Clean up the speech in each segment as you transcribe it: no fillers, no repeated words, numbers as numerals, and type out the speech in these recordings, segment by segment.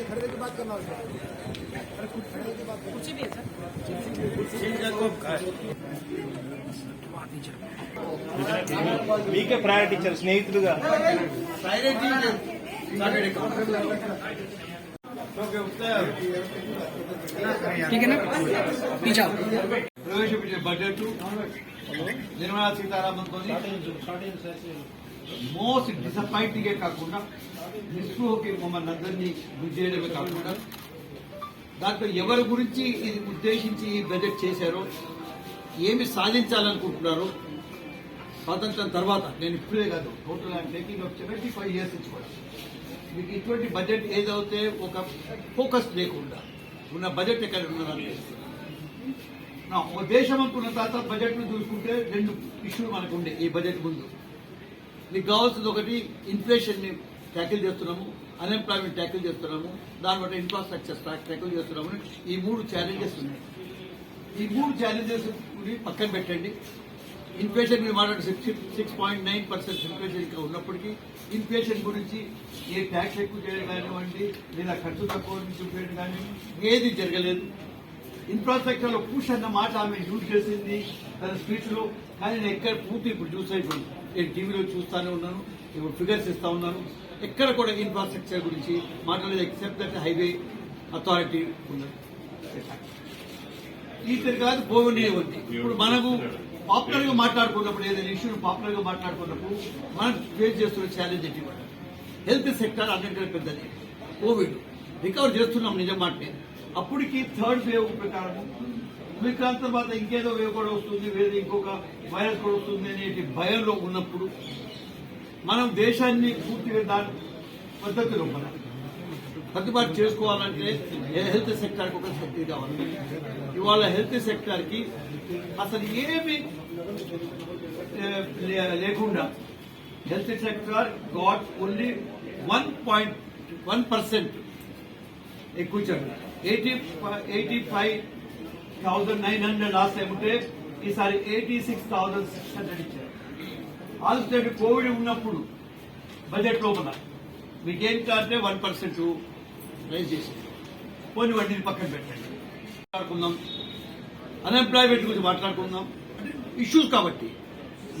खड़े होकर बात करना होगा। कुछ भी है మీకే ప్రయారిటీ ఇచ్చారు స్నేహితులుగా ప్రవేశపెట్టే బడ్జెట్ నిర్మలా సీతారామన్తో మోస్ట్ డిసప్పాయింటింగే కాకుండా నిస్పృహకి మమ్మల్ని అందరినీ గురి చేయడమే కాకుండా దాంట్లో ఎవరి గురించి ఇది ఉద్దేశించి ఈ బడ్జెట్ చేశారో ఏమి సాధించాలనుకుంటున్నారో స్వాతంత్రం తర్వాత నేను ఇప్పుడే కాదు total I'm taking of 75 years నుంచి కూడా మీకు ఇటువంటి బడ్జెట్ ఏదైతే ఒక ఫోకస్ లేకుండా ఉన్న బడ్జెట్ ఎక్కడ ఉన్నదని ఓ దేశం అనుకున్న తర్వాత బడ్జెట్ ను చూసుకుంటే రెండు ఇష్యూలు మనకు ఉండే ఈ బడ్జెట్ ముందు మీకు కావాల్సింది ఒకటి ఇన్ఫ్లేషన్ ని ట్యాకిల్ చేస్తున్నాము, అన్ఎంప్లాయ్మెంట్ ట్యాకిల్ చేస్తున్నాము, దాని బట్టి ఇన్ఫ్రాస్ట్రక్చర్ ట్యాకిల్ చేస్తున్నాము. ఈ మూడు ఛాలెంజెస్ ఉన్నాయి. ఈ మూడు ఛాలెంజెస్ పక్కన పెట్టండి. ఇన్ఫ్లేషన్ మీరు మాట్లాడే 6.9% ఇన్ఫ్లేషన్ ఇక్కడ ఉన్నప్పటికీ ఇన్ఫ్లేషన్ గురించి ఏ ట్యాక్స్ ఎక్కువ చేయడం కానివ్వండి లేదా ఖర్చు తక్కువ చూపించడం కానివ్వండి ఏది జరగలేదు. ఇన్ఫ్రాస్ట్రక్చర్ లో పుష్ అన్న మాట ఆమె యూజ్ చేసింది తన స్పీచ్ లో, కానీ నేను ఎక్కడ పూర్తి ఇప్పుడు చూసేప్పుడు నేను టీవీలో చూస్తానే ఉన్నాను, ఇప్పుడు ఫిగర్స్ ఇస్తా ఉన్నాను, ఎక్కడ కూడా ఇన్ఫ్రాస్ట్రక్చర్ గురించి మాట్లాడలేదు ఎక్సెప్ట్ దట్ హైవే అథారిటీ ఉన్నది. ఈ కాదు పోవనే ఉంది. ఇప్పుడు మనకు పాపులర్ గా మాట్లాడుకున్నప్పుడు ఏదైనా ఇష్యూను పాపులర్ గా మాట్లాడుకున్నప్పుడు మనం ఫేస్ చేస్తున్న ఛాలెంజ్ ఏంటి? హెల్త్ సెక్టర్ అన్నింటిలో పెద్దది. కోవిడ్ రికవర్ చేస్తున్నాం నిజం మాట. అప్పటికి థర్డ్ వేవ్ ప్రకారం విక్రాంత తర్వాత ఇంకేదో వేవ్ కూడా వస్తుంది, వేరే ఇంకొక వైరస్ కూడా వస్తుంది అనే భయంలో ఉన్నప్పుడు మనం దేశాన్ని పూర్తిగా దాని పద్ధతిలో మనం సర్దుబాటు చేసుకోవాలంటే హెల్త్ సెక్టర్ కి ఒక శక్తి కావాలి. ఇవాళ హెల్త్ సెక్టర్ కి అసలు ఏమి లేకుండా హెల్త్ సెక్టర్ గాట్ ఓన్లీ 1.1% ఎక్కువ ఇచ్చారు. 85,900 లాస్ట్ టైం ఉంటే ఈసారి 86,600 ఇచ్చారు. ఆల్రెడీ కోవిడ్ ఉన్నప్పుడు బడ్జెట్ లోపల మీకేం కావాలంటే 1% రైజ్ చేసి పోనీ వాటిని పక్కన పెట్టండి. మాట్లాడుకుందాం, అన్ఎంప్లాయ్మెంట్ గురించి మాట్లాడుకుందాం. అంటే ఇష్యూస్ కాబట్టి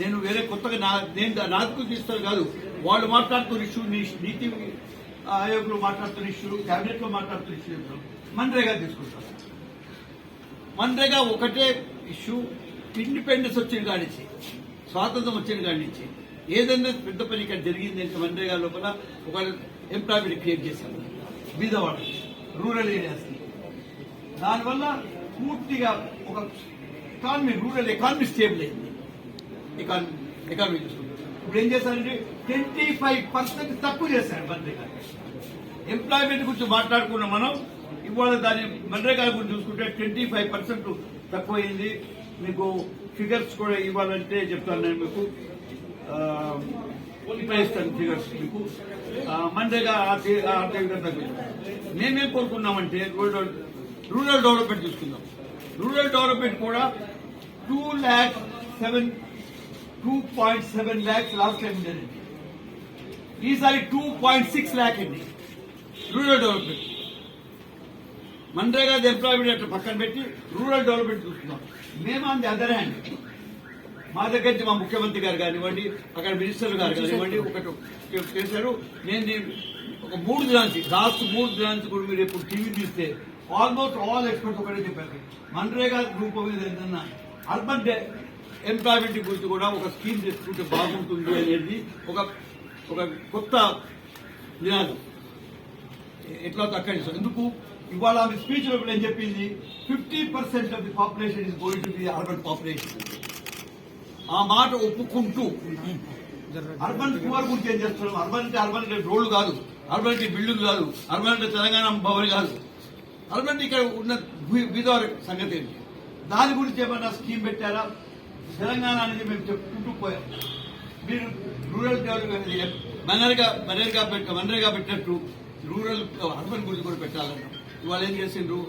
నేను వేరే కొత్తగా నేను నాకు తీస్తాను కాదు, వాళ్ళు మాట్లాడుతున్న ఇష్యూ, నీతి ఆయోగ్ లో మాట్లాడుతున్న ఇష్యూ, కేబినెట్ లో మాట్లాడుతున్న ఇష్యూ మన్రేగా తీసుకుంటాను. మన్రేగా ఒకటే ఇష్యూ. ఇండిపెండెన్స్ వచ్చిన కానించి, స్వాతంత్రం వచ్చిన కానించి ఏదైనా పెద్ద పని ఇక్కడ జరిగింది అంటే మన్రేగా లోపల ఒక ఎంప్లాయ్మెంట్ క్రియేట్ చేశాము బీదవాడ రూరల్ ఏరియాస్ కి. దానివల్ల పూర్తిగా ఒక ఎకానమీ, రూరల్ ఎకానమీ స్టేబుల్ అయింది. ఎకానమీ చూసుకుంటాం. ఇప్పుడు ఏం చేశారంటే 25% తక్కువ చేశారు మన్రేగా. ఎంప్లాయ్మెంట్ గురించి మాట్లాడుకున్న మనం ఇవాళ దాని మన్రేగా గురించి చూసుకుంటే 25% తక్కువైంది. మీకు ఫిగర్స్ కూడా ఇవ్వాలంటే చెప్తాను నేను మీకు, ఇస్తాను ఫిగర్స్ మీకు. మన్రేగా మేమేం కోరుకున్నామంటే రూరల్ డెవలప్మెంట్ చూసుకుందాం. రూరల్ డెవలప్మెంట్ కూడా 2.7 lakhs లాస్ట్ టైం ఉండేది. ఈసారి 2.6 lakh అండి రూరల్ డెవలప్మెంట్. మన్రేగా ఎంప్లాయ్మెంట్ అట్లా పక్కన పెట్టి రూరల్ డెవలప్మెంట్ చూస్తున్నాం. మేము ఆన్ ది అదర్ హ్యాండ్ మా దగ్గర నుంచి మా ముఖ్యమంత్రి గారు కానివ్వండి, అక్కడ మినిస్టర్ గారు కానివ్వండి ఒకటి చేశారు. నేను ఒక 3 దినాల నుంచి లాస్ట్ 3 దినాల నుంచి కూడా మీరు ఎప్పుడు టీవీ చూస్తే ఆల్మోస్ట్ ఆల్ ఎక్స్పర్ట్స్ ఒకటే చెప్పారు, మన్రేగా రూపం మీద ఏదన్నా అర్బన్ ఎంప్లాయ్మెంట్ గురించి కూడా ఒక స్కీమ్ తీసుకుంటే బాగుంటుంది అనేది ఒక కొత్త నినాదం. ఎట్లా తక్కువ ఎందుకు ఇవాళ ఆమె స్పీచ్ లో ఏం చెప్పింది, 50% of the population is going to be urban population. ఆ మాట ఒప్పుకుంటూ అర్బన్ పువర్ గురించి ఏం చేస్తున్నాం? అర్బన్ అంటే రోడ్లు కాదు, అర్బన్ అంటే బిల్డింగ్ కాదు, అర్బన్ అంటే తెలంగాణ భవన్ కాదు, అర్బన్ ఇక్కడ ఉన్న బీదవారి సంగతి ఏంటి? దాని గురించి ఏమన్నా స్కీమ్ పెట్టారా? తెలంగాణ అనేది మేము చెప్పుకుంటూ పోయాం. మీరు రూరల్ డెవలప్మెంట్ మన్రేగా పెట్టినట్టు రూరల్ అర్బన్ గురించి కూడా పెట్టాలన్నాం. ఇవాళ ఏం చేసిండ్రు?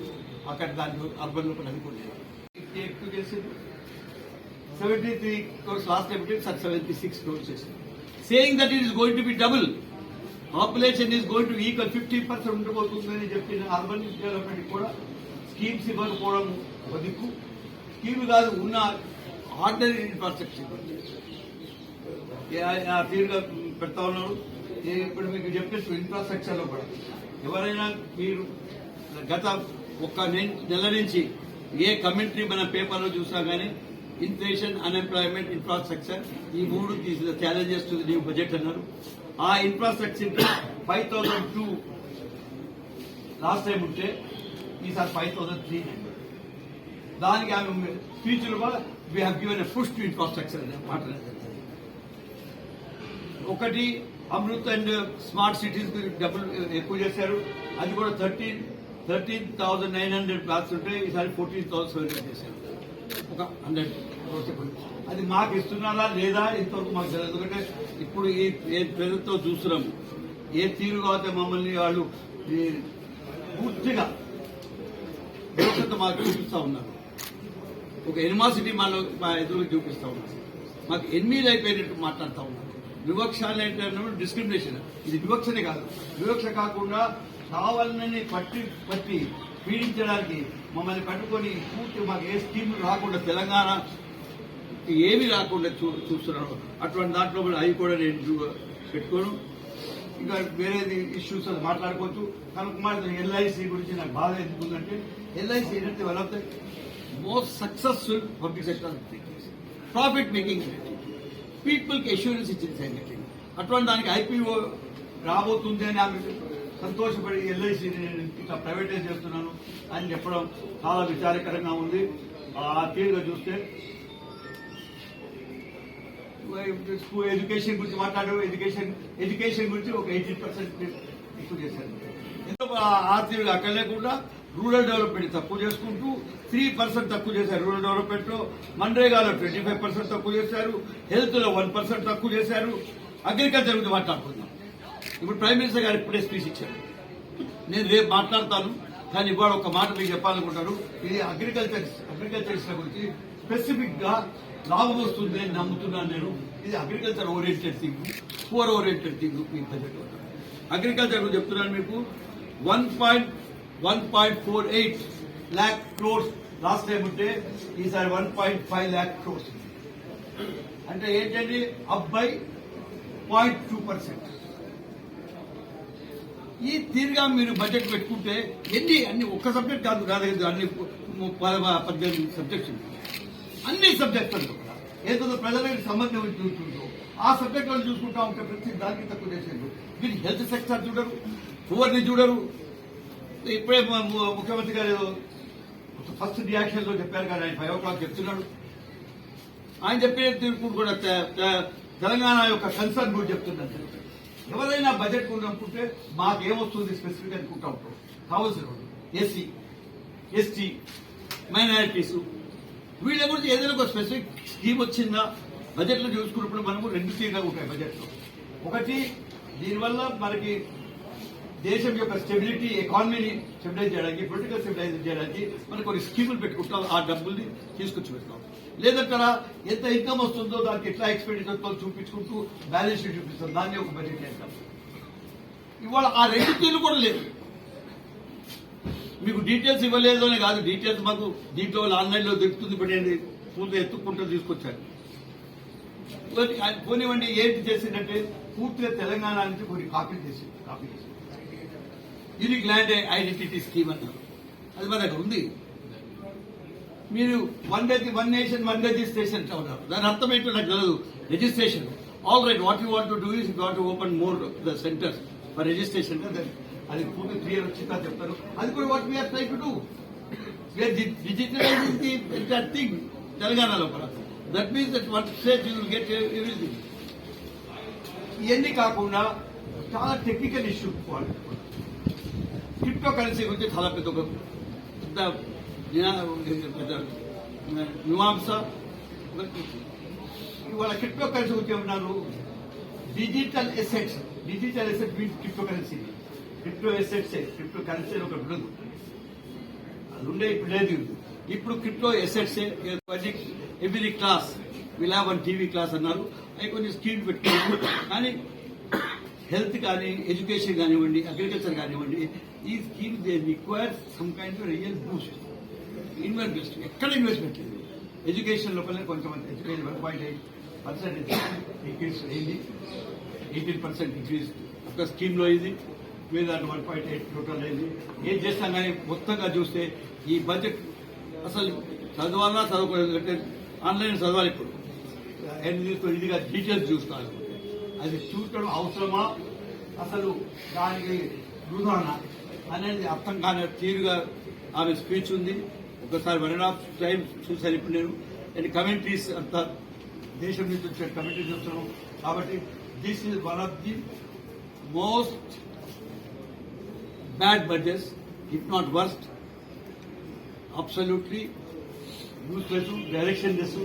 అక్కడ దాన్ని అర్బన్ లో అనుకోలేదు. ఎక్కువ చేసిండ్రు. 73 crores లాస్ట్ టైం 76 crores చేసిండ్రు. Saying that it is going to be double. Population is going to equal 50% ఉండబోతుందని చెప్పిన అర్బన్ డెవలప్మెంట్ కూడా స్కీమ్స్ ఇవ్వకపోవడం ఒక దిక్కు. స్కీమ్ కాదు, ఉన్న ఆర్డినరీ ఇన్ఫ్రాస్ట్రక్చర్ తీరుగా పెడతా ఉన్నారు. ఇప్పుడు మీకు చెప్పేసి ఇన్ఫ్రాస్ట్రక్చర్ లో కూడా ఎవరైనా మీరు గత ఒక్క నెల నుంచి ఏ కమెంటరీ మన పేపర్లో చూసినా కానీ ఇన్ఫ్లేషన్, అన్ఎంప్లాయ్మెంట్, ఇన్ఫ్రాస్ట్రక్చర్ ఈ మూడు challenges to the new budget అన్నారు. ఆ ఇన్ఫ్రాస్ట్రక్చర్ 5,002 లాస్ట్ టైం ఉంటే ఈసారి 5,300. దానికి ఆమె స్పీచ్లు కూడా we have given a push to infrastructure అనే మాట్లాడారు. ఒకటి అమృత్ అండ్ స్మార్ట్ సిటీస్ డబ్బులు ఎక్కువ చేశారు. అది కూడా 13,900 ప్లాట్స్ ఉంటే ఈసారి 14,700 చేశారు. ఒక 100 అది మాకు ఇస్తున్నారా లేదా ఇంతవరకు మాకు తెలియదు. ఎందుకంటే ఇప్పుడు ఏ ప్రజలతో చూస్తున్నాము ఏ తీరుగా అయితే మమ్మల్ని వాళ్ళు పూర్తిగా వ్యవస్థ మాకు చూపిస్తా ఉన్నారు. ఒక ఎనిమాసిటీ మా ఎదురు చూపిస్తా ఉన్నారు. మాకు ఎనిమిది అయిపోయినట్టు మాట్లాడుతూ ఉన్నారు. వివక్ష అంటే డిస్క్రిమినేషన్. ఇది వివక్షనే కాదు. వివక్ష కాకుండా కావాలని పట్టి పీడించడానికి మమ్మల్ని పట్టుకొని పూర్తి మాకు ఏ స్కీమ్ రాకుండా తెలంగాణ ఏమీ రాకుండా చూస్తున్నాను. అటువంటి దాంట్లో కూడా అవి కూడా నేను పెట్టుకోను. ఇంకా వేరేది ఇష్యూస్ మాట్లాడుకోవచ్చు. కనుక ఎల్ఐసి గురించి నాకు బాధ ఎందుకుందంటే ఎల్ఐసి ఏంటంటే one of the most successful public sector profit making people కి అష్యూరెన్స్ ఇచ్చింది సంగతి. అటువంటి దానికి ఐపీఓ రాబోతుంది అని ఆమె సంతోషపడి ఎల్ఐసి ఇట్లా ప్రైవేటైజ్ చేస్తున్నాను అని చెప్పడం చాలా విచారకరంగా ఉంది. ఆ తీరుగా చూస్తే ఎడ్యుకేషన్ గురించి మాట్లాడారు. ఎడ్యుకేషన్ గురించి ఒక 18% ఎక్కువ చేశారు. ఆర్థిక అక్కడ లేకుండా రూరల్ డెవలప్మెంట్ తక్కువ చేసుకుంటూ 3% తక్కువ చేశారు. రూరల్ డెవలప్మెంట్ లో మన్రేగాలో 25% తక్కువ చేశారు. హెల్త్ లో 1% తక్కువ చేశారు. అగ్రికల్చర్ గురించి మాట్లాడుకుందాం. ఇప్పుడు ప్రైమ్ మినిస్టర్ గారు ఇప్పుడే స్పీచ్ ఇచ్చారు. నేను రేపు మాట్లాడతాను, కానీ ఇవాళ ఒక మాట మీకు చెప్పాలనుకుంటారు. ఇది అగ్రికల్చర్ గురించి స్పెసిఫిక్ గా లాభం వస్తుంది అని నమ్ముతున్నాను నేను. ఇది agriculture oriented thing, poor oriented thing. మీ బడ్జెట్ అగ్రికల్చర్ గురించి చెప్తున్నాను మీకు. 1.48 lakh crores లాస్ట్ టైం ఉంటే ఈసారి 1.5 lakh crores. అంటే ఏంటండి అప్ బై 0.2%. ఈ తీరుగా మీరు బడ్జెట్ పెట్టుకుంటే అన్ని ఒక్క సబ్జెక్ట్ కాదు, అన్ని 18 సబ్జెక్ట్స్ అన్ని సబ్జెక్టులు కూడా ఏదో ప్రజలకు సంబంధం ఉంటుందో ఆ సబ్జెక్టులను చూసుకుంటా ఉంటే ప్రతి దానికి తక్కువ చేసేది. మీరు హెల్త్ సెక్టర్ చూడరు, పువర్ని చూడరు. ఇప్పుడే ముఖ్యమంత్రి గారు ఫస్ట్ రియాక్షన్ లో చెప్పారు కానీ ఆయన 5 o'clock చెప్తున్నాడు. ఆయన చెప్పిన తీర్పు కూడా తెలంగాణ యొక్క కన్సర్న్ గురించి చెప్తున్నారు. ఎవరైనా బడ్జెట్ అనుకుంటే మాకేమొస్తుంది స్పెసిఫిక్ అనుకుంటా ఉంటాం. కావాల్సిన ఎస్సీ, ఎస్టీ, మైనారిటీస్ వీళ్ళ గురించి ఏదైనా ఒక స్పెసిఫిక్ స్కీమ్ వచ్చిందా బడ్జెట్ లో చూసుకున్నప్పుడు మనము 2 తీరుగా ఉంటాయి బడ్జెట్ లో. ఒకటి దీనివల్ల మనకి దేశం యొక్క స్టెబిలిటీ, ఎకానమీని స్టెబిలైజ్ చేయడానికి, పొలిటికల్ స్టెబిలైజ్ చేయడానికి మనం కొన్ని స్కీములు పెట్టుకుంటాం. ఆ డబ్బుల్ని తీసుకొచ్చి పెడతాం. లేదంటే ఎంత ఇన్కమ్ వస్తుందో దానికి ఎట్లా ఎక్స్పెండిచర్తో చూపించుకుంటూ బ్యాలెన్స్ షీట్ చూపిస్తాం. దాన్ని ఒక బడ్జెట్ చేస్తాం. ఇవాళ ఆ 2 తీర్లు కూడా లేదు. మీకు డీటెయిల్స్ ఇవ్వలేదు అనే కాదు, డీటెయిల్స్ మాకు దీంట్లో ఆన్లైన్ లో దొరుకుతుంది. పెట్టండి, పూర్తిగా ఎత్తుక్కుంటూ తీసుకొచ్చారు. పోనివ్వండి, ఏంటి చేసిందంటే పూర్తిగా తెలంగాణ నుంచి కొన్ని కాపీ చేసి యూనిక్ ల్యాండ్ ఐడెంటిటీ స్కీమ్ అన్నారు. అది మన దగ్గర ఉంది. మీరు వన్ నేషన్ వన్ రిజిస్ట్రేషన్ ఉన్నారు. దాని అర్థం ఏంటో నాకు తెలియదు. Registration all right, what you want to do is got to open more the centres for registration. అది పూర్తి క్లియర్ వచ్చిందా చెప్తారు. అది కూడా what we're try to do. We're digitalising the entire thing తెలంగాణలో కూడా. That means that one stage you will get everything. ఇవన్నీ కాకుండా చాలా టెక్నికల్ ఇష్యూ. క్రిప్టో కరెన్సీ గురించి చాలా పెద్ద మీమాంస. ఇవాళ క్రిప్టో కరెన్సీ గురించి ఏమన్నారు? Digital assets means crypto currency. Crypto assets, crypto currency ఒకటి ఉండదు. అది ఉండే ఇప్పుడు లేదు. ఇప్పుడు crypto assets every class will have 1 TV class అన్నారు. అవి కొన్ని స్కీమ్ పెట్టుకున్నారు. కానీ హెల్త్ కానీ ఎడ్యుకేషన్ కానివ్వండి అగ్రికల్చర్ కానివ్వండి ఈ scheme they require some kind real Boost invest ఎక్కడ ఇన్వెస్ట్మెంట్ లేదు ఎడ్యుకేషన్ లోపలనే కొంతమంది ఎడ్యుకేషన్ 1.8% ఇంక్రీజ్ అయింది 18% ఇంక్రీజ్ ఒక స్కీమ్లో ఇది మీద 1.8 టోటల్ అయింది ఏం చేస్తాం కానీ మొత్తంగా చూస్తే ఈ బడ్జెట్ అసలు చదవాలన్నా చదవకూడదు అంటే ఆన్లైన్ చదవాలి ఇప్పుడు ఇదిగా డీటెయిల్స్ చూస్తాను అది చూడటం అవసరమా అసలు దానికి వృధానా అనేది అర్థం కాని తీరుగా ఆమె స్పీచ్ ఉంది ఒకసారి 1.5 టైమ్స్ చూశాను ఇప్పుడు నేను కమెంట్రీస్ అంతా దేశం నుంచి వచ్చే కమెంట్రీస్ చూస్తున్నాం కాబట్టి this is one of the most bad budgets if not worst absolutely useless direction less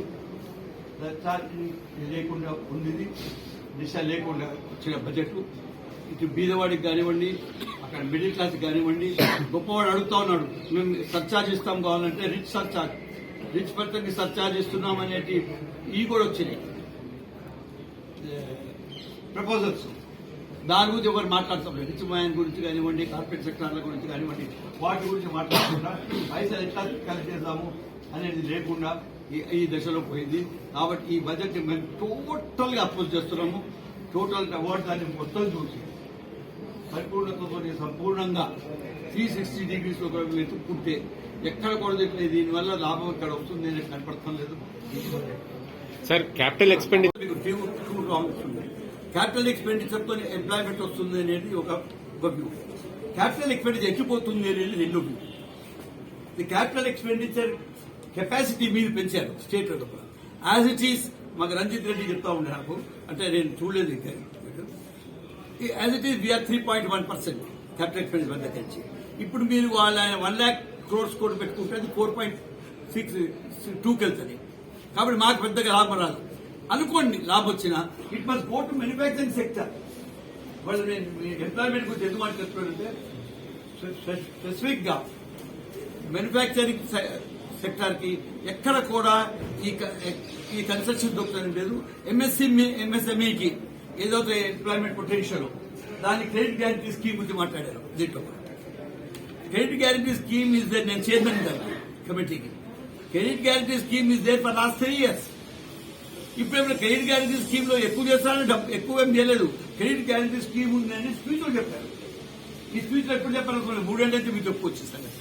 లేకుండా ఉంది దిశ లేకుండా వచ్చిన బడ్జెట్ ఇటు బీదవాడికి కానివ్వండి అక్కడ మిడిల్ క్లాస్కి కానివ్వండి గొప్పవాడు అడుగుతా ఉన్నాడు మేము సర్చార్జ్ ఇస్తాం కావాలంటే రిచ్ పర్సన్కి సర్చార్జ్ ఇస్తున్నాం అనేటి ఇవి కూడా వచ్చినాయి ప్రపోజల్స్ దాని గురించి ఎవరు మాట్లాడతాం లేదు రిచ్ మ్యాన్ గురించి కానివ్వండి కార్పొరేట్ సెక్టార్ల గురించి కానివ్వండి వాటి గురించి మాట్లాడకుండా పైసలు ఎట్లా కలెక్ట్ చేద్దాము అనేది లేకుండా ఈ దశలో పోయింది కాబట్టి ఈ బడ్జెట్ మేము టోటల్గా అపోజ్ చేస్తున్నాము టోటల్ అవార్డు దాన్ని మొత్తం చూసి పరిపూర్ణతతో సంపూర్ణంగా 360 డిగ్రీస్లో వెతుక్కుంటే ఎక్కడ కూడా దీనివల్ల లాభం ఇక్కడ వస్తుంది అనేది కనపడటం లేదు sir capital expenditure capital expenditure తో ఎంప్లాయ్మెంట్ వస్తుంది అనేది ఒక వ్యూ క్యాపిటల్ ఎక్స్పెండిచర్ ఎక్కిపోతుంది అనేది రెండు view the capital expenditure capacity మీరు పెంచారు స్టేట్ యాజ్ ఇట్ ఈస్ మాకు రంజిత్ రెడ్డి చెప్తా ఉండే నాకు అంటే నేను చూడలేదు ఇంకా as it is we're 3.1% capital expenditure వద్ద తెచ్చి ఇప్పుడు మీరు వాళ్ళ 1 lakh crores కోడ్ పెట్టుకుంటే అది 4.62కి వెళ్తుంది కాబట్టి మాకు పెద్దగా లాభం రాదు అనుకోండి లాభం వచ్చినా it must go to manufacturing sector వాళ్ళు నేను ఎంప్లాయ్మెంట్ గురించి ఎందుకు మాట్లాడుతున్నానంటే స్పెసిఫిక్ గా మ్యానుఫ్యాక్చరింగ్ సెక్టర్ కి ఎక్కడ కూడా ఈ కన్స్ట్రక్షన్ దొరుకుతుంది లేదు ఎంఎస్ఎంఈకి ఏదైతే ఎంప్లాయ్మెంట్ పొటెన్షియల్ దాని క్రెడిట్ గ్యారంటీ స్కీమ్ గురించి మాట్లాడారు దీంట్లో credit guarantee scheme is there నేను చైర్మన్ కమిటీకి credit guarantee scheme is there for last 3 years ఇప్పుడు ఏమైనా క్రెడిట్ గ్యారంటీ స్కీమ్ లో ఎక్కువ చేస్తారని ఎక్కువ ఏం చేయలేదు క్రెడిట్ గ్యారంటీ స్కీమ్ ఉందని స్పీచ్ లో చెప్పారు ఈ స్పీచ్ లో ఎప్పుడు చెప్పాలనుకోలేదు 3 ఏళ్ళ నుంచి మీకు చెప్పుకోవచ్చు సంగతి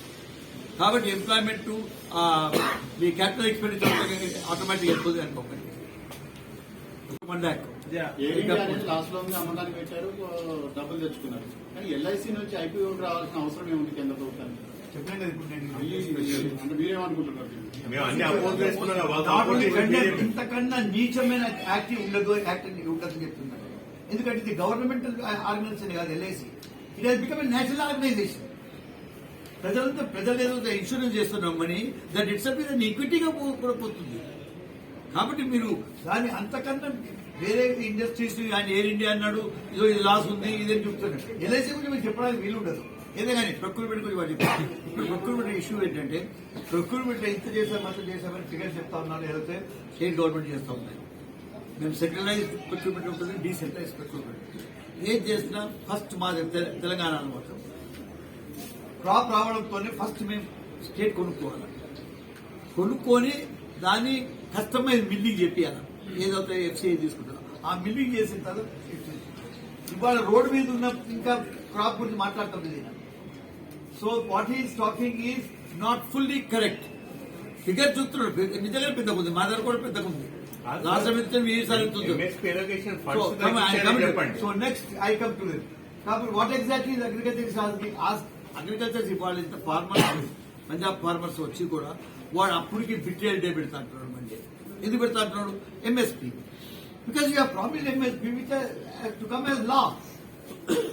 కాబట్టి ఎంప్లాయ్మెంట్ మీ క్యాపిటల్ ఎక్స్పెండిచర్ ఆటోమేటిక్ వెళ్తుంది అనుకోకండి 1 lakh లాస్ట్ లో అమ్మడానికి పెట్టారు డబ్బులు తెచ్చుకున్నారు కానీ ఎల్ఐసి నుంచి ఐపీఓ రావాల్సిన అవసరం ఏముంది కేంద్ర ప్రభుత్వానికి చెప్పాను కదా ఇప్పుడు నేను అంటే మీరేమనుకుంటున్నారు ఇంతకన్నా నీచమైన యాక్ట్ ఉండదు చెప్తున్నారు ఎందుకంటే ఇది గవర్నమెంటల్ ఆర్గనైజేషన్ కాదు LIC it has become a national organisation ప్రజలు ఏదో ఇన్సూరెన్స్ చేస్తున్నాం మనీ దట్ ఇట్స్ ఈక్విటీగా కూడా పోతుంది కాబట్టి మీరు దాన్ని అంతకన్నా వేరే ఇండస్ట్రీస్ ఆయన ఎయిర్ ఇండియా అన్నాడు ఇదో ఇది లాస్ ఉంది ఇదని చెప్తున్నాడు ఎల్ఐసి గురించి మీరు చెప్పడానికి వీలు ఉండదు ఏదే కానీ ప్రొక్యూర్మెంట్ గురించి వాడు చెప్పారు ఇప్పుడు ప్రొక్యూర్మెంట్ ఇష్యూ ఏంటంటే ప్రొక్యూర్మెంట్ ఇంత చేసామని ఫిగర్ చెప్తా ఉన్నారు ఏదైతే స్టేట్ గవర్నమెంట్ చేస్తూ ఉన్నాయి మేము సెంట్రలైజ్ ప్రొక్యూర్మెంట్ ఉంటుంది డీసెంట్రలైజ్ ప్రొక్యూర్మెంట్ ఏది చేసినా ఫస్ట్ మా తెలంగాణ మాత్రం క్రాప్ రావడంతోనే ఫస్ట్ మేము స్టేట్ కొనుక్కొని దాన్ని కస్టమైజ్ మిల్లింగ్ చెప్పాలి ఏదైతే ఎఫ్సీఐ తీసుకుంటారో ఆ మిల్లింగ్ చేసిన తర్వాత ఇవాళ రోడ్డు మీద ఉన్న ఇంకా క్రాప్ గురించి మాట్లాడతాం ఇది so what is talking is not fully correct figure చూస్తున్నాడు నిజంగా పెద్దగా ఉంది మా దగ్గర కూడా పెద్దగా ఉంది రాష్ట్రం so next I come to కాబట్టి వాట్ ఎగ్జాక్ట్లీ అగ్రికల్చర్ ఇవ్వాలి ఫార్మర్స్ పంజాబ్ ఫార్మర్స్ వచ్చి కూడా వాడు అప్పటికి బిట్రియల్ డే పెడతా అంటున్నాడు మండే ఎందుకు పెడతా అంటున్నాడు MSP because you promise MSP which to come as law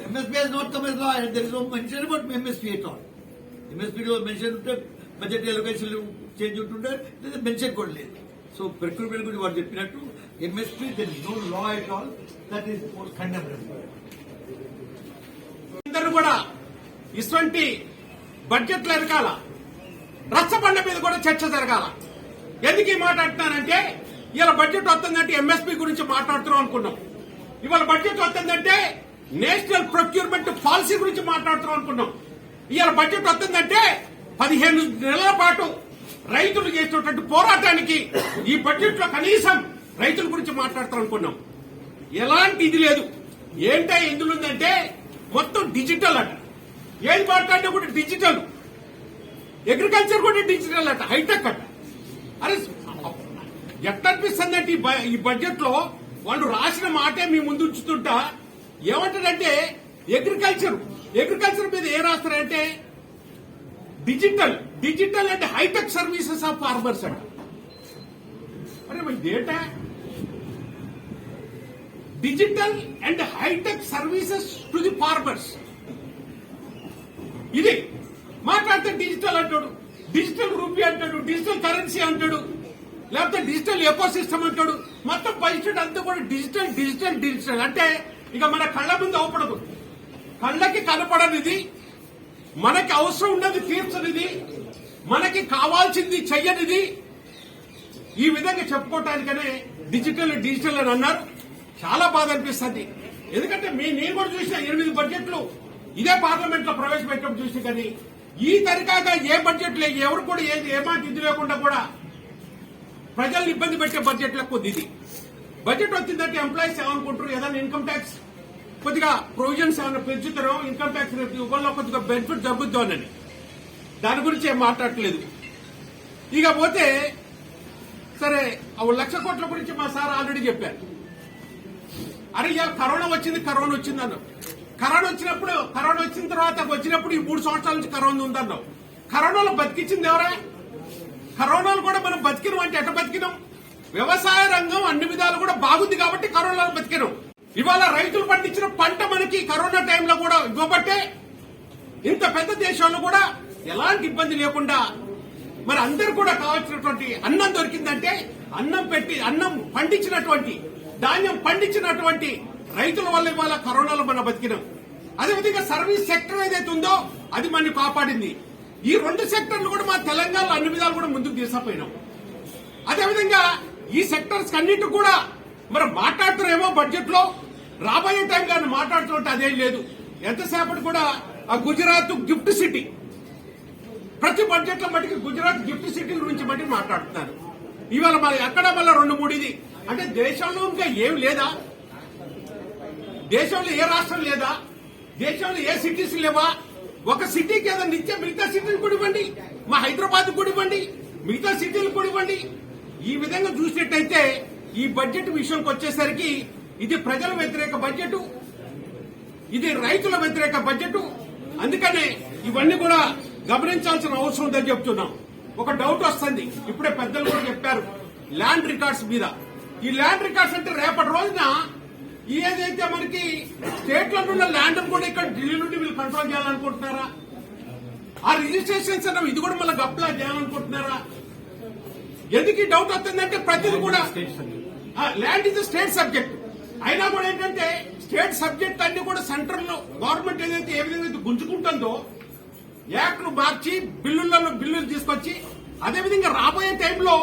MSP has not come as law and there is no mention about MSP at all ఎంఎస్పీలో మెన్షన్ ఉంటే బడ్జెట్ ఎలొకేషన్ చేంజ్ ఉంటుంటే లేదా mention కూడా లేదు so procurement గురించి వాడు చెప్పినట్టు MSP there is no law at all that is condemnable అందరూ కూడా ఇటువంటి బడ్జెట్లు ఎరగాల రచ్చబండ మీద కూడా చర్చ జరగాల ఎందుకు ఈ మాట అంటున్నానంటే ఇవాళ బడ్జెట్ వస్తుందంటే ఎంఎస్పీ గురించి మాట్లాడుతున్నాం అనుకున్నాం ఇవాళ బడ్జెట్ వస్తుందంటే నేషనల్ ప్రొక్యూర్మెంట్ పాలసీ గురించి మాట్లాడుతున్నాం అనుకున్నాం. ఇవాళ బడ్జెట్ వస్తుందంటే 15 నెలల పాటు రైతులు చేసినటువంటి పోరాటానికి ఈ బడ్జెట్ లో కనీసం రైతుల గురించి మాట్లాడతాం అనుకున్నాం. ఎలాంటి ఇది లేదు. ఏంటో ఎందులో ఉందంటే మొత్తం డిజిటల్ అట. ఏది మాట్లాడినా కూడా డిజిటల్. అగ్రికల్చర్ కూడా డిజిటల్ అట, హైటెక్ అట. అరే ఎట్లా అనిపిస్తుందంటే ఈ బడ్జెట్ లో వాళ్ళు రాసిన మాటే మీ ముందు ఉంచుతుంటా ఏమంటారంటే అగ్రికల్చర్ మీద ఏం రాస్తారంటే digital and hitech services of farmers అంట. అరే మరి data digital and hitech services to the farmers. ఇది మాట్లాడితే డిజిటల్ అంటాడు, డిజిటల్ రూపీ అంటాడు, డిజిటల్ కరెన్సీ అంటాడు, లేకపోతే డిజిటల్ ఎకో సిస్టమ్ అంటాడు. మొత్తం బడ్జెట్ అంతా కూడా డిజిటల్ అంటే ఇక మన కళ్ళ ముందు అవపడదు. కళ్ళకి కనపడనిది, మనకి అవసరం ఉన్నది తీర్చనిది, మనకి కావాల్సింది చెయ్యనిది, ఈ విధంగా చెప్పుకోవటానికనే డిజిటల్ అని అన్నారు. చాలా బాధ అనిపిస్తుంది. ఎందుకంటే నేను కూడా చూసిన 8 బడ్జెట్లు ఇదే పార్లమెంట్ లో ప్రవేశపెట్టడం చూసి, కానీ ఈ తరకాగా ఏ బడ్జెట్ లేదు. ఎవరు కూడా ఏమాటి ఇది లేకుండా కూడా ప్రజల్ని ఇబ్బంది పెట్టే బడ్జెట్ లకు ఇది. బడ్జెట్ వచ్చిందంటే ఎంప్లాయీస్ ఏమనుకుంటారు, ఏదైనా ఇన్కమ్ ట్యాక్స్ కొద్దిగా ప్రొవిజన్స్ ఏమైనా పెంచుతారో, ఇన్కమ్ ట్యాక్స్ ఇవ్వడంలో కొద్దిగా బెనిఫిట్ జరుగుద్దామని దాని గురించి ఏం మాట్లాడట్లేదు. ఇక పోతే సరే 1,00,000 కోట్ల గురించి మా సార్ ఆల్రెడీ చెప్పారు. అరే ఇవాళ కరోనా వచ్చింది అన్నావు. కరోనా వచ్చిన తర్వాత వచ్చినప్పుడు ఈ 3 సంవత్సరాల నుంచి కరోనా ఉందన్నావు. కరోనాలో బతికించింది ఎవరా? కరోనాలు కూడా మనం బతికినాం అంటే ఎట్లా బతికినాం? వ్యవసాయ రంగం అన్ని విధాలు కూడా బాగుంది కాబట్టి కరోనాలో బతికినాం. ఇవాళ రైతులు పండించిన పంట మనకి కరోనా టైంలో కూడా ఇవ్వబట్టే ఇంత పెద్ద దేశంలో కూడా ఎలాంటి ఇబ్బంది లేకుండా మరి అందరు కూడా కావాల్సినటువంటి అన్నం దొరికిందంటే అన్నం పండించినటువంటి ధాన్యం పండించినటువంటి రైతుల వల్ల ఇవాళ కరోనాలో మనం బతికినాం. అదేవిధంగా సర్వీస్ సెక్టర్ ఏదైతే ఉందో అది మనని కాపాడింది. ఈ 2 సెక్టర్లు కూడా మా తెలంగాణలో అన్ని విధాలు కూడా ముందుకు తీసుకుపోయినాం. అదేవిధంగా ఈ సెక్టర్స్ అన్నిటి కూడా మరి మాట్లాడుతున్నారేమో బడ్జెట్ లో, రాబోయే టైం కానీ మాట్లాడుతుంటే అదేం లేదు. ఎంతసేపటి కూడా ఆ గుజరాత్ గిఫ్ట్ సిటీ, ప్రతి బడ్జెట్ లో మటుకు గుజరాత్ గిఫ్ట్ సిటీ గురించి మటుకు మాట్లాడుతున్నారు. ఇవాళ మరి అక్కడ మళ్ళీ 2-3 ఇది అంటే దేశంలో ఇంకా ఏం లేదా? దేశంలో ఏ రాష్ట్రం లేదా? దేశంలో ఏ సిటీస్ లేవా? ఒక సిటీకి ఏదైనా ఇచ్చే మిగతా సిటీలు కూడా ఇవ్వండి, మా హైదరాబాద్ కూడా ఇవ్వండి, మిగతా సిటీలు కూడా ఇవ్వండి. ఈ విధంగా చూసినట్టయితే ఈ బడ్జెట్ విషయంకి వచ్చేసరికి ఇది ప్రజల వ్యతిరేక బడ్జెట్, ఇది రైతుల వ్యతిరేక బడ్జెట్. అందుకనే ఇవన్నీ కూడా గమనించాల్సిన అవసరం ఉందని చెప్తున్నాం. ఒక డౌట్ వస్తుంది, ఇప్పుడే పెద్దలు కూడా చెప్పారు ల్యాండ్ రికార్డ్స్ మీద. ఈ ల్యాండ్ రికార్డ్స్ అంటే రేపటి రోజున ఏదైతే మనకి స్టేట్ లో ఉన్న ల్యాండ్ కూడా ఇక్కడ ఢిల్లీ నుండి వీళ్ళు కంట్రోల్ చేయాలనుకుంటున్నారా? ఆ రిజిస్ట్రేషన్స్ అన్న ఇది కూడా మళ్ళీ అప్లై చేయాలనుకుంటున్నారా? ఎందుకు ఈ డౌట్ వస్తుందంటే ప్రతిది కూడా ల్యాండ్ ఇస్ స్టేట్ సబ్జెక్ట్ అయినా కూడా ఏంటంటే స్టేట్ సబ్జెక్ట్ అన్ని కూడా సెంట్రల్ లో గవర్నమెంట్ ఏదైతే ఏ విధంగా గుంజుకుంటుందో యాక్ట్లు మార్చి బిల్లులు తీసుకొచ్చి అదేవిధంగా రాబోయే టైంలో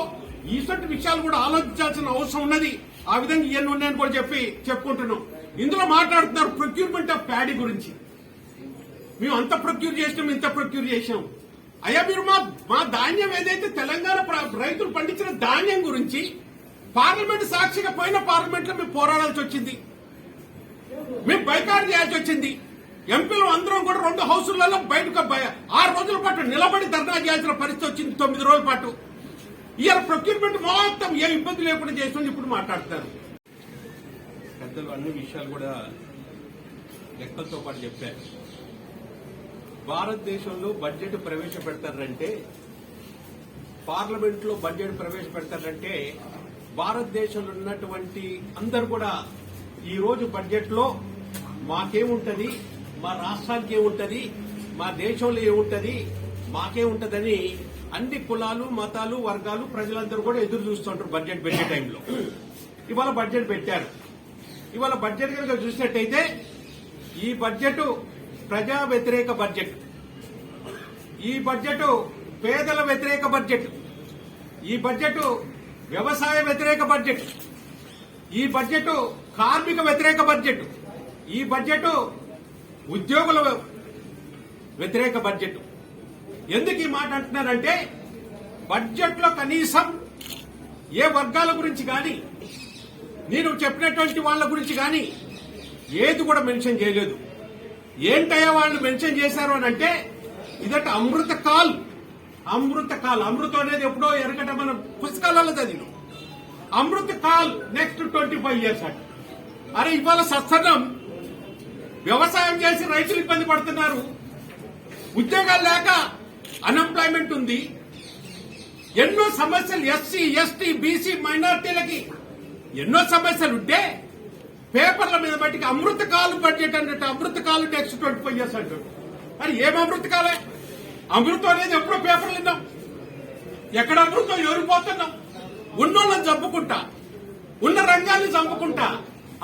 ఇటువంటి విషయాలు కూడా ఆలోచించాల్సిన అవసరం ఉన్నది. ఆ విధంగా ఇవన్నీ ఉన్నాయని కూడా చెప్పుకుంటున్నాం. ఇందులో మాట్లాడుతున్నారు ప్రొక్యూర్మెంట్ ఆఫ్ ప్యాడీ గురించి. మేము అంత ప్రొక్యూర్ చేసినాం, ఇంత ప్రొక్యూర్ చేసాం. అయ్యా మీరు మా ధాన్యం ఏదైతే తెలంగాణ రైతులు పండించిన ధాన్యం గురించి పార్లమెంట్ సాక్షిగా పోయిన పార్లమెంట్ లో మేము పోరాడాల్సి వచ్చింది, మేము బైకాట్ చేయాల్సి వచ్చింది. ఎంపీలు అందరం కూడా 2 హౌసులలో బయటకు 6 రోజుల పాటు నిలబడి ధర్నా చేయాల్సిన పరిస్థితి వచ్చింది, 9 రోజుల పాటు. ఇవాళ ప్రొక్యూర్మెంట్ మొత్తం ఏ ఇబ్బంది లేకుండా చేస్తుంది ఇప్పుడు మాట్లాడతారు. పెద్దలు అన్ని విషయాలు కూడా లెక్కలతో పాటు చెప్పారు. భారతదేశంలో బడ్జెట్ ప్రవేశపెడతారంటే, పార్లమెంట్ లో బడ్జెట్ ప్రవేశపెడతారంటే భారతదేశంలో ఉన్నటువంటి అందరు కూడా ఈ రోజు బడ్జెట్ లో మాకేముంటది, మా రాష్ట్రానికి ఏముంటది, మా దేశంలో ఏముంటది, మాకేముంటదని అన్ని కులాలు, మతాలు, వర్గాలు, ప్రజలందరూ కూడా ఎదురు చూస్తుంటారు బడ్జెట్ పెట్టే టైంలో. ఇవాళ బడ్జెట్ పెట్టారు. ఇవాళ బడ్జెట్ కనుక చూసినట్టయితే ఈ బడ్జెట్ ప్రజా వ్యతిరేక బడ్జెట్, ఈ బడ్జెట్ పేదల వ్యతిరేక బడ్జెట్, ఈ బడ్జెట్ వ్యవసాయ వ్యతిరేక బడ్జెట్, ఈ బడ్జెట్ కార్మిక వ్యతిరేక బడ్జెట్, ఈ బడ్జెట్ ఉద్యోగుల వ్యతిరేక బడ్జెట్. ఎందుకు ఈ మాట అంటున్నారంటే బడ్జెట్ లో కనీసం ఏ వర్గాల గురించి కానీ నేను చెప్పినటువంటి వాళ్ళ గురించి కానీ ఏది కూడా మెన్షన్ చేయలేదు. ఏంటయ్యా వాళ్ళు మెన్షన్ చేశారు అని అంటే ఇదట అమృత కాల్. అమృతం అనేది ఎప్పుడో ఎరగట మన పుస్తకాలలో చదివిన అమృత కాల్ నెక్స్ట్ 25 years అట. అరే ఇవాళ సత్సన్నం వ్యవసాయం చేసి రైతులు ఇబ్బంది పడుతున్నారు, ఉద్యోగాలు లేక అన్ఎంప్లాయ్మెంట్ ఉంది, ఎన్నో సమస్యలు ఎస్సీ ఎస్టీ బీసీ మైనార్టీలకి ఎన్నో సమస్యలు ఉంటే పేపర్ల మీద బట్టికి అమృతకాలు బడ్జెట్ అన్నట్టు అమృతకాలు నెక్స్ట్ 25 years అంటాడు. మరి ఏం అమృతకాలే? అమృతం అనేది ఎప్పుడో పేపర్లు విన్నాం. ఎక్కడ అమృతం ఎవరిపోతున్నాం? ఉన్నోళ్ళని చంపుకుంటా, ఉన్న రంగాన్ని చంపుకుంటా.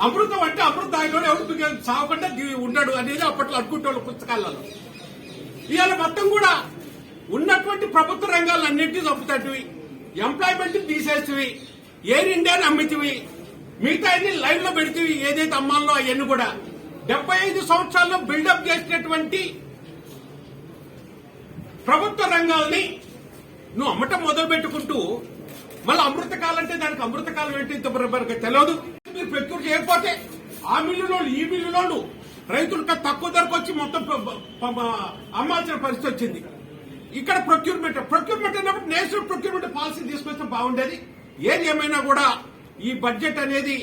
అమృతం అంటే అమృత ఆయన ఎవరు సాగకుండా ఉన్నాడు అనేది అప్పట్లో అనుకుంటే పుస్తకాలలో. ఇవాళ మొత్తం కూడా ఉన్నటువంటి ప్రభుత్వ రంగాలన్నింటినీ చంపుతాటివి, ఎంప్లాయ్మెంట్ తీసేసివి, ఎయిర్ ఇండియాని అమ్మితివి, మిగతా అన్ని లైవ్ లో పెడితివి. ఏదైతే అమ్మాలో అవన్నీ కూడా 75 సంవత్సరాల్లో బిల్డప్ చేసినటువంటి ప్రభుత్వ రంగాల్ని నువ్వు అమ్మటం మొదలు పెట్టుకుంటూ మళ్ళీ అమృతకాలం అంటే దానికి అమృతకాలం ఏంటి ఇంత తెలియదు. మీరు ప్రొక్యూర్ చేయకపోతే ఆ మిల్లులోళ్ళు ఈ మిల్లులోళ్ళు రైతులకు తక్కువ ధరకు వచ్చి మొత్తం అమ్మాల్సిన పరిస్థితి వచ్చింది. ఇక్కడ ప్రొక్యూర్మెంట్ అన్నప్పుడు నేషనల్ ప్రొక్యూర్మెంట్ పాలసీ తీసుకొస్తే బాగుండేది. ఏది ఏమైనా కూడా ఈ బడ్జెట్ అనేది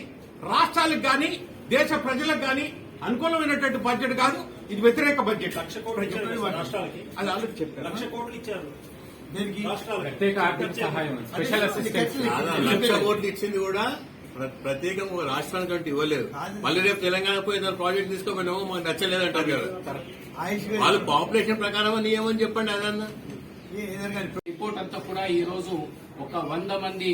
రాష్ట్రాలకు గాని దేశ ప్రజలకు గాని అనుకూలమైనటువంటి బడ్జెట్ కాదు. ఇది వ్యతిరేక బడ్జెట్. అది ఆల్రెడీ చెప్పారు. 1,00,000 కోట్లు ఇచ్చారు దీనికి ప్రత్యేక ఆర్థిక సహాయం, స్పెషల్ అసిస్టెన్స్. 1,00,000 కోట్లు ఇచ్చింది కూడా ప్రత్యేకంగా ఒక రాష్ట్రానికి అంటే ఇవ్వలేదు. మళ్ళీ రేపు తెలంగాణ పోయి దాని ప్రాజెక్ట్ తీసుకోమేమో మాకు నచ్చలేదంటారు కదా. వాళ్ళు పాపులేషన్ ప్రకారం నియమని చెప్పండి. అదన్నా రిపోర్ట్ అంతా కూడా ఈ రోజు ఒక 100 మంది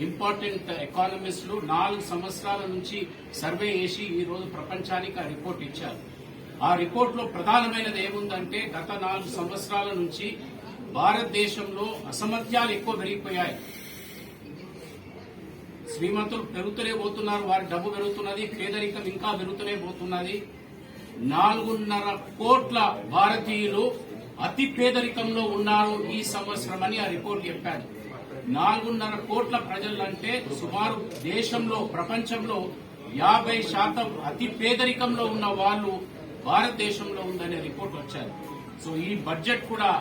ఇంపార్టెంట్ ఎకానమిస్టులు 4 సంవత్సరాల నుంచి సర్వే చేసి ఈ రోజు ప్రపంచానికి ఆ రిపోర్ట్ ఇచ్చారు. ఆ రిపోర్ట్ లో ప్రధానమైనది ఏముందంటే గత 4 సంవత్సరాల నుంచి భారతదేశంలో అసమర్థ్యాలు ఎక్కువ పెరిగిపోయాయి. శ్రీమంతులు పెరుగుతూనే పోతున్నారు, వారి డబ్బు పెరుగుతున్నది, పేదరికం ఇంకా పెరుగుతూనే పోతున్నది. 4.5 కోట్ల భారతీయులు అతి పేదరికంలో ఉన్నారు ఈ సంవత్సరం అని ఆ రిపోర్ట్ చెప్పారు. 4.5 కోట్ల ప్రజలంటే సుమారు దేశంలో ప్రపంచంలో 50% అతి పేదరికంలో ఉన్న వాళ్ళు భారతదేశంలో ఉందనే రిపోర్ట్ వచ్చారు. సో ఈ బడ్జెట్ కూడా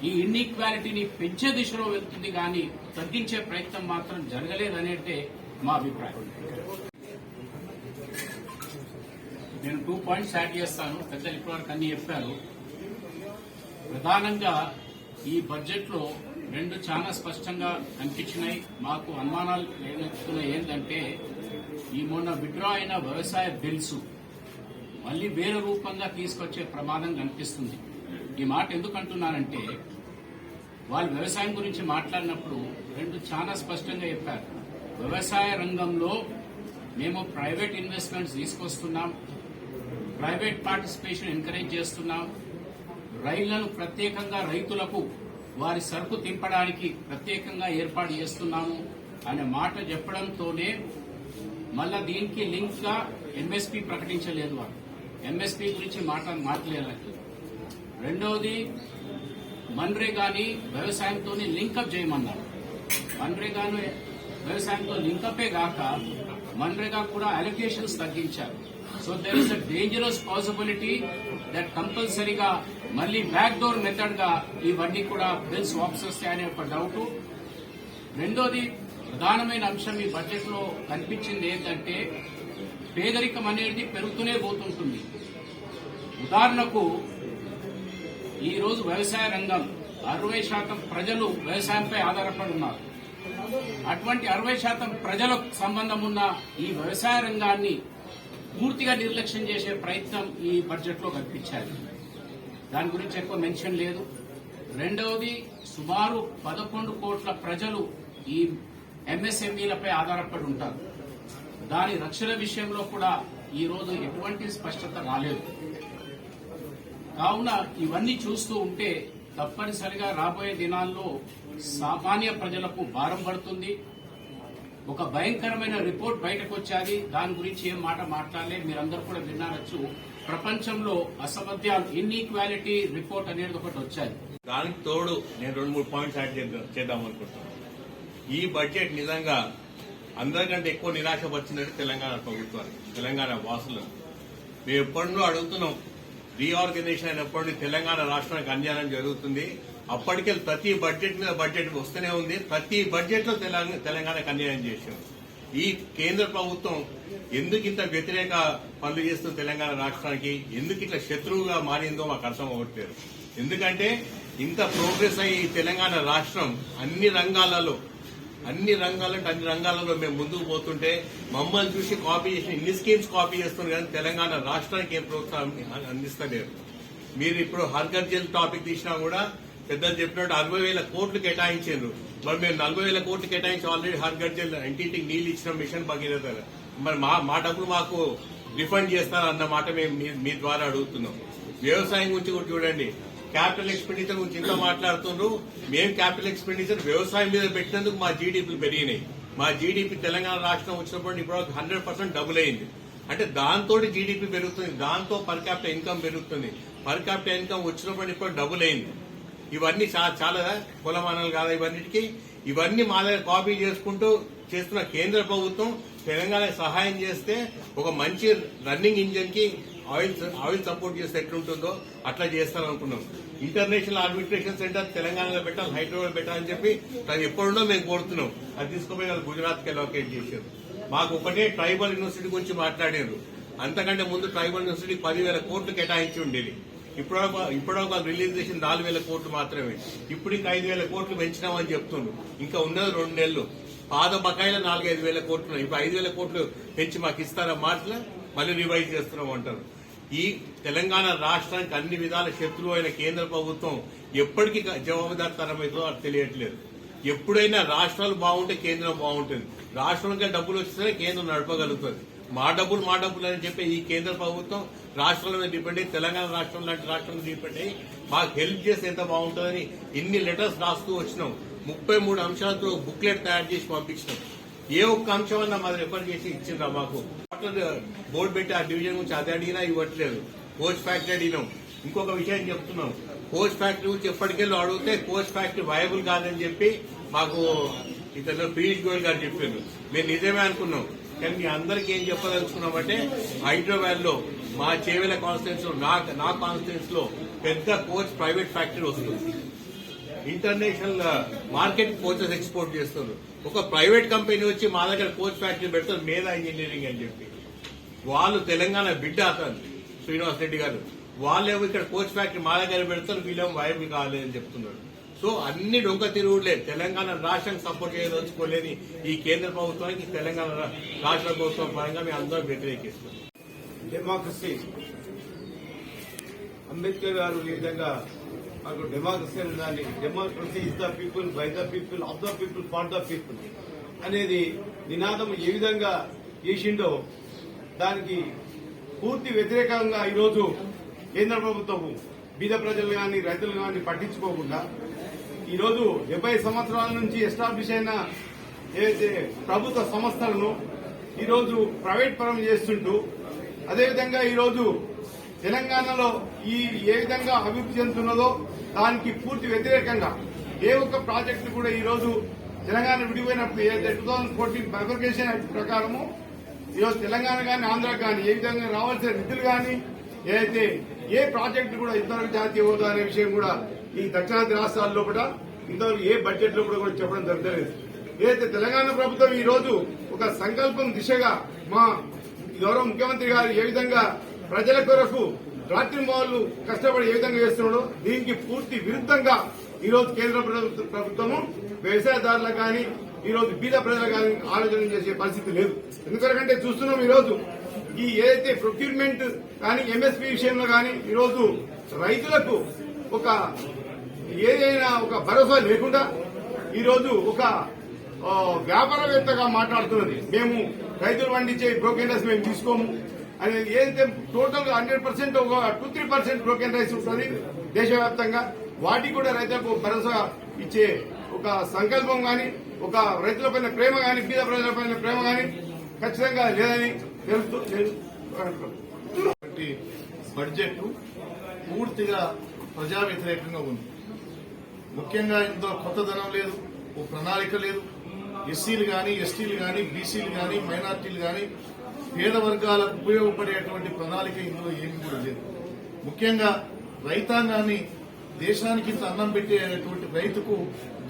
ఈ ఇన్ఈక్వాలిటీని పెంచే దిశలో వెళ్తుంది కానీ తగ్గించే ప్రయత్నం మాత్రం జరగలేదనేదే మా అభిప్రాయం. నేను 2 పాయింట్స్ యాడ్ చేస్తాను. పెద్దలు ఇప్పటివరకు అన్ని చెప్పారు. ప్రధానంగా ఈ బడ్జెట్ లో 2 చాలా స్పష్టంగా కనిపించినాయి. మాకు అనుమానాలు లేనెత్తుతున్నాయి. ఏంటంటే ఈ మొన్న విత్డ్రా అయిన వ్యవసాయ బిల్స్ మళ్లీ వేరే రూపంగా తీసుకొచ్చే ప్రమాదం కనిపిస్తుంది. ఈ మాట ఎందుకు అంటున్నానంటే వాళ్ళు వ్యవసాయం గురించి మాట్లాడినప్పుడు 2 చాలా స్పష్టంగా చెప్పారు. వ్యవసాయ రంగంలో మేము ప్రైవేట్ ఇన్వెస్ట్మెంట్స్ తీసుకొస్తున్నాం, ప్రైవేట్ పార్టిసిపేషన్ ఎంకరేజ్ చేస్తున్నాం, రైళ్లను ప్రత్యేకంగా రైతులకు వారి సరుకు తింపడానికి ప్రత్యేకంగా ఏర్పాటు చేస్తున్నాము అనే మాట చెప్పడంతోనే మళ్ళా దీనికి లింక్ గా ఎంఎస్పీ ప్రకటించలేదు. వాళ్ళు ఎంఎస్పీ గురించి మాట్లాడలేదు. రెండవది మన్రేగాని వ్యవసాయంతో లింకప్ చేయమన్నారు. మన్రేగాను వ్యవసాయంతో లింకపే గాక మన్రేగా కూడా అలొకేషన్స్ తగ్గించారు. So there is a dangerous possibility that కంపల్సరీగా మళ్లీ బ్యాక్ డోర్ మెథడ్ గా ఇవన్నీ కూడా బిల్స్ వాపస్ వస్తాయనే ఒక డౌట్. రెండోది ప్రధానమైన అంశం ఈ బడ్జెట్ లో కనిపించింది ఏంటంటే పేదరికం అనేది పెరుగుతూనే పోతుంటుంది. ఉదాహరణకు ఈ రోజు వ్యవసాయ రంగం 60% ప్రజలు వ్యవసాయంపై ఆధారపడి ఉన్నారు. అటువంటి 60% ప్రజలకు సంబంధం ఉన్న ఈ వ్యవసాయ రంగాన్ని పూర్తిగా నిర్లక్ష్యం చేసే ప్రయత్నం ఈ బడ్జెట్ లో కనిపించారు. దాని గురించి ఎక్కువ మెన్షన్ లేదు. రెండవది సుమారు 11 కోట్ల ప్రజలు ఈ ఎంఎస్ఎంఈలపై ఆధారపడి ఉంటారు. దాని రక్షణ విషయంలో కూడా ఈ రోజు ఎటువంటి స్పష్టత రాలేదు. కావున ఇవన్నీ చూస్తూ ఉంటే తప్పనిసరిగా రాబోయే దినాల్లో సామాన్య ప్రజలకు భారం పడుతుంది. ఒక భయంకరమైన రిపోర్ట్ బయటకు వచ్చాది. దాని గురించి ఏం మాట మాట్లాడలేదు, మీరందరూ కూడా విన్నారచ్చు. ప్రపంచంలో అసమర్థ్యాలు ఇన్ఈక్వాలిటీ రిపోర్ట్ అనేది ఒకటి వచ్చాది. దానికి తోడు నేను 2-3 పాయింట్స్ యాడ్ చేద్దాం అనుకుంటున్నాను. ఈ బడ్జెట్ నిజంగా అందరికంటే ఎక్కువ నిరాశ వచ్చినట్టు తెలంగాణ ప్రభుత్వానికి, తెలంగాణ వాసులను. మేము ఎప్పటినో అడుగుతున్నాం, రీఆర్గనైజేషన్ అయినప్పటి తెలంగాణ రాష్ట్రానికి అన్యాయం జరుగుతుంది. అప్పటికే ప్రతి బడ్జెట్ మీద బడ్జెట్ వస్తూనే ఉంది. ప్రతి బడ్జెట్ లో తెలంగాణకు అన్యాయం చేశాం. ఈ కేంద్ర ప్రభుత్వం ఎందుకు ఇంత వ్యతిరేక పనులు చేస్తుంది తెలంగాణ రాష్ట్రానికి, ఎందుకు ఇట్లా శత్రువుగా మారిందో మాకు అర్థం అవ్వట్లేదు. ఎందుకంటే ఇంత ప్రోగ్రెస్ అయ్యి తెలంగాణ రాష్ట్రం అన్ని రంగాలలో మేము ముందుకు పోతుంటే మమ్మల్ని చూసి కాపీ చేసిన ఇన్ని స్కీమ్స్ కాపీ చేస్తున్నారు, కానీ తెలంగాణ రాష్ట్రానికి ఏం ప్రోత్సాహం అందిస్తలేరు. మీరు ఇప్పుడు హర్ఘర్ జల్ టాపిక్ తీసినా కూడా పెద్దలు చెప్పినట్టు 60,000 కోట్లు కేటాయించారు. మరి మేము 40,000 కోట్లు కేటాయించి ఆల్రెడీ హర్ఘర్ జల్ ఇంటింటికి నీళ్లు ఇచ్చిన మిషన్ భగీరథ. మరి మా డబ్బులు మాకు రిఫండ్ చేస్తారన్న మాట మేము మీ ద్వారా అడుగుతున్నాం. వ్యవసాయం గురించి కూడా చూడండి, క్యాపిటల్ ఎక్స్పెండిచర్ గురించి ఇంత మాట్లాడుతున్నారు. మేము క్యాపిటల్ ఎక్స్పెండిచర్ వ్యవసాయం మీద పెట్టినందుకు మా జీడీపీలు పెరిగినాయి. మా జీడీపీ తెలంగాణ రాష్ట్రం వచ్చినప్పుడు ఇప్పుడు 100% డబుల్ అయింది. అంటే దాంతో జీడీపీ పెరుగుతుంది, దాంతో పర్ క్యాపిటల్ ఇన్కమ్ పెరుగుతుంది. పర్ క్యాపిటల్ ఇన్కమ్ వచ్చినప్పుడు ఇప్పుడు డబుల్ అయింది. ఇవన్నీ చాలా కులమానాలు కాదా ఇవన్నిటికీ. ఇవన్నీ మా దగ్గర కాపీ చేసుకుంటూ చేస్తున్న కేంద్ర ప్రభుత్వం తెలంగాణకు సహాయం చేస్తే ఒక మంచి రన్నింగ్ ఇంజన్ కి ఆయిల్ సపోర్ట్ చేస్తే ఎట్లుంటుందో అట్లా చేస్తారనుకున్నాం. ఇంటర్నేషనల్ ఆర్బిట్రేషన్ సెంటర్ తెలంగాణలో పెట్టాలి, హైదరాబాద్ పెట్టాలని చెప్పి అది ఎప్పుడున్నో మేము కోరుతున్నాం. అది తీసుకుపోయి వాళ్ళు గుజరాత్ కి అలొకేట్ చేశారు. మాకు ఒకటే ట్రైబల్ యూనివర్సిటీ గురించి మాట్లాడారు. అంతకంటే ముందు ట్రైబల్ యూనివర్సిటీ 10,000 కోట్లు కేటాయించి ఉండేది. ఇప్పటివరకు రిలీజ్ చేసిన 4,000 కోట్లు మాత్రమే. ఇప్పుడు ఇంకా 5,000 కోట్లు పెంచినామని చెప్తున్నారు. ఇంకా ఉన్నది 2 నెలలు. పాత బకాయిలు 4-5 కోట్లు. ఇప్పుడు 5,000 కోట్లు పెంచి మాకు ఇస్తారా మాటలు మళ్ళీ రివైజ్ చేస్తున్నాం అంటారు. ఈ తెలంగాణ రాష్ట్రానికి అన్ని విధాల శత్రువు అయిన కేంద్ర ప్రభుత్వం ఎప్పటికీ జవాబుదారితనమైందో అది తెలియట్లేదు. ఎప్పుడైనా రాష్ట్రాలు బాగుంటే కేంద్రం బాగుంటుంది. రాష్ట్రానికి డబ్బులు వస్తే కేంద్రం నడపగలుగుతుంది. మా డబ్బులు అని చెప్పి ఈ కేంద్ర ప్రభుత్వం రాష్ట్రాల మీద డిపెండ్ అయ్యి, తెలంగాణ రాష్ట్రం లాంటి రాష్ట్రం మీద డిపెండ్ అయ్యి మాకు హెల్ప్ చేస్తే ఎంత బాగుంటుందని ఇన్ని లెటర్స్ రాస్తూ వచ్చినాం. 33 అంశాలతో బుక్లెట్ తయారు చేసి పంపించినాం. ఏ ఒక్క అంశం అన్నా మాది రిఫర్ చేసి ఇచ్చిండ్రా మాకు. బోర్డు పెట్టి ఆ డివిజన్ గురించి అది అడిగినా ఇవ్వట్లేదు. కోచ్ ఫ్యాక్టరీ అడిగినాం. ఇంకొక విషయం చెప్తున్నాం, కోచ్ ఫ్యాక్టరీ గురించి ఎప్పటికెళ్ళి అడిగితే కోచ్ ఫ్యాక్టరీ వయబుల్ కాదని చెప్పి మాకు ఇతను పీయూష్ గోయల్ గారు చెప్పారు. మేము నిజమే అనుకున్నాం. కానీ మీ అందరికీ ఏం చెప్పదలుచుకున్నామంటే హైదరాబాద్ లో మా చేవెల కాన్స్టిట్యూన్స్ లో నా కాన్స్టిట్యూన్స్ లో పెద్ద కోచ్ ప్రైవేట్ ఫ్యాక్టరీ వస్తుంది. ఇంటర్నేషనల్ మార్కెట్ కోచెస్ ఎక్స్పోర్ట్ చేస్తున్నారు. ఒక ప్రైవేట్ కంపెనీ వచ్చి మా దగ్గర కోచ్ ఫ్యాక్టరీ పెడతారు, మేధా ఇంజనీరింగ్ అని చెప్పి. వాళ్ళు తెలంగాణ బిడ్డ అతను శ్రీనివాస్ రెడ్డి గారు. వాళ్ళేమో ఇక్కడ కోచ్ ఫ్యాక్టరీ మా దగ్గర పెడతారు, వీళ్ళేమో వైబుల్ కాలేదని చెప్తున్నారు. సో అన్ని డొంక తిరుగులే. తెలంగాణ రాష్ట్రం సపోర్ట్ చేయదలుచుకోలేని ఈ కేంద్ర ప్రభుత్వానికి తెలంగాణ రాష్ట్ర ప్రభుత్వం పరంగా మేము అందరం వ్యతిరేకిస్తున్నాం. డెమోక్రసీ అంబేద్కర్ గారు ఈ విధంగా మాకు డెమోక్రసీ ఉండాలి, democracy is the people, by the people, of the people, for the people అనేది నినాదం ఏ విధంగా చేసిండో దానికి పూర్తి వ్యతిరేకంగా ఈరోజు కేంద్ర ప్రభుత్వం బీద ప్రజలు కానీ రైతులు కానీ పట్టించుకోకుండా ఈరోజు 70 సంవత్సరాల నుంచి ఎస్టాబ్లిష్ అయిన ఏదైతే ప్రభుత్వ సంస్థలను ఈరోజు ప్రైవేట్ పరం చేస్తుంటూ, అదేవిధంగా ఈరోజు తెలంగాణలో ఏ విధంగా అభివృద్ధి చెందుతున్నదో దానికి పూర్తి వ్యతిరేకంగా ఏ ఒక్క ప్రాజెక్టు కూడా ఈరోజు తెలంగాణ విడిపోయినప్పుడు ఏదైతే 2014 బైఫర్కేషన్ యాక్ట్ ప్రకారము ఈరోజు తెలంగాణ కానీ ఆంధ్రాకి కానీ ఏ విధంగా రావాల్సిన నిధులు కానీ ఏదైతే ఏ ప్రాజెక్టు కూడా ఇంతవరకు జాతీయ హోదా అనే విషయం కూడా ఈ దక్షిణాది రాష్ట్రాల్లో కూడా ఇంతవరకు ఏ బడ్జెట్ లో కూడా చెప్పడం జరగలేదు. ఏదైతే తెలంగాణ ప్రభుత్వం ఈ రోజు ఒక సంకల్పం దిశగా మా గౌరవ ముఖ్యమంత్రి గారు ఏ విధంగా ప్రజల కొరకు రాత్రింబవళ్లు కష్టపడి ఏ విధంగా చేస్తున్నాడో దీనికి పూర్తి విరుద్ధంగా ఈ రోజు కేంద్ర ప్రభుత్వము వ్యవసాయదారులకు కానీ ఈ రోజు బీద ప్రజలకు కానీ ఆలోచన చేసే పరిస్థితి లేదు. ఎందుకంటే చూస్తున్నాం ఈ రోజు ఈ ఏదైతే ప్రొక్యూర్మెంట్ కానీ ఎంఎస్పీ విషయంలో కానీ ఈ రోజు రైతులకు ఒక ఏదైనా ఒక భరోసా లేకుండా ఈ రోజు ఒక వ్యాపారవేత్తగా మాట్లాడుతున్నది. మేము రైతులు పండించే బ్రోకెన్ రైస్ మేము తీసుకోము అనేది ఏదైతే టోటల్ 100% ఒక 2-3% బ్రోకెన్ రైస్ ఉంటుంది దేశవ్యాప్తంగా. వాటికి కూడా రైతులకు భరోసా ఇచ్చే ఒక సంకల్పం గాని, ఒక రైతులపైన ప్రేమ గాని, బీద ప్రజలపైన ప్రేమ గాని ఖచ్చితంగా లేదని తెలుస్తూ బడ్జెట్ పూర్తిగా ప్రజా వ్యతిరేకంగా ఉంది. ముఖ్యంగా ఇందులో కొత్తదనం లేదు, ఓ ప్రణాళిక లేదు. ఎస్సీలు గాని, ఎస్టీలు గాని, బీసీలు గాని, మైనార్టీలు గాని, పేద వర్గాలకు ఉపయోగపడేటువంటి ప్రణాళిక ఇందులో ఏమీ కూడా లేదు. ముఖ్యంగా రైతాంగాన్ని, దేశానికి ఇంత అన్నం పెట్టేటువంటి రైతుకు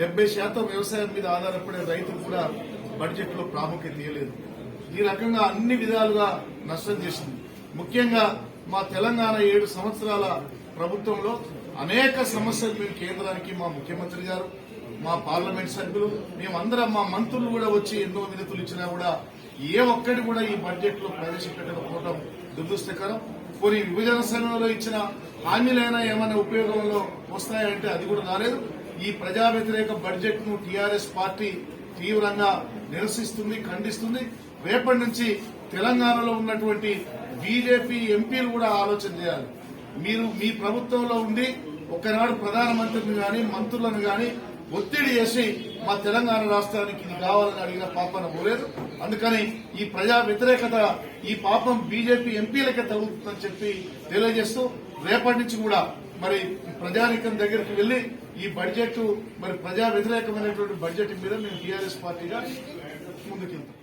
70% వ్యవసాయం మీద ఆధారపడే రైతుకు కూడా బడ్జెట్ లో ప్రాముఖ్యత ఇవ్వలేదు. ఈ రకంగా అన్ని విధాలుగా నష్టం చేసింది. ముఖ్యంగా మా తెలంగాణ 7 సంవత్సరాల ప్రభుత్వంలో అనేక సమస్యలు మేము కేంద్రానికి, మా ముఖ్యమంత్రి గారు, మా పార్లమెంట్ సభ్యులు, మేమందరం, మా మంత్రులు కూడా వచ్చి ఎన్నో వినతులు ఇచ్చినా కూడా ఏ ఒక్కటి కూడా ఈ బడ్జెట్ లో ప్రవేశపెట్టకపోవడం దురదృష్టకరం. కొన్ని విభజన సమయంలో ఇచ్చిన హామీలైనా ఏమైనా ఉపయోగంలో వస్తాయంటే అది కూడా రాలేదు. ఈ ప్రజా వ్యతిరేక బడ్జెట్ ను టీఆర్ఎస్ పార్టీ తీవ్రంగా నిరసిస్తుంది, ఖండిస్తుంది. రేపటి నుంచి తెలంగాణలో ఉన్నటువంటి బీజేపీ ఎంపీలు కూడా ఆలోచన చేయాలి. మీరు మీ ప్రభుత్వంలో ఉండి ఒకనాడు ప్రధానమంత్రిని గాని, మంత్రులను గాని ఒత్తిడి చేసి మా తెలంగాణ రాష్ట్రానికి ఇది కావాలని అడిగిన పాపన పోలేదు. అందుకని ఈ ప్రజా వ్యతిరేకత, ఈ పాపం బీజేపీ ఎంపీలకే తగ్గుతుందని చెప్పి తెలియజేస్తూ రేపటి నుంచి కూడా మరి ప్రజానికం దగ్గరికి వెళ్లి ఈ బడ్జెట్ మరి ప్రజా వ్యతిరేకమైనటువంటి బడ్జెట్ మీద మేము టీఆర్ఎస్ పార్టీగా ముందుకెళ్తాం.